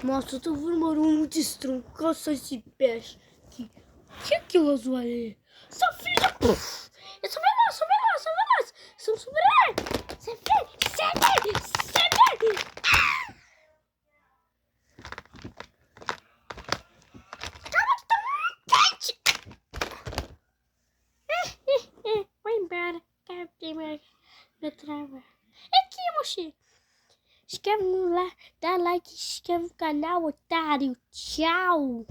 Nossa, eu tô formando um destroncaço esse peixe. Que é aquilo azul ali? Sou filho! Eu sou veloz, sou veloz, sou veloz! Sou um super-herói! Sempre! Calma que tá muito quente! Vou embora. Quero ter minha trava. Aqui, mochi! Inscreve no like, dá like, inscreve no canal, otário. Tchau!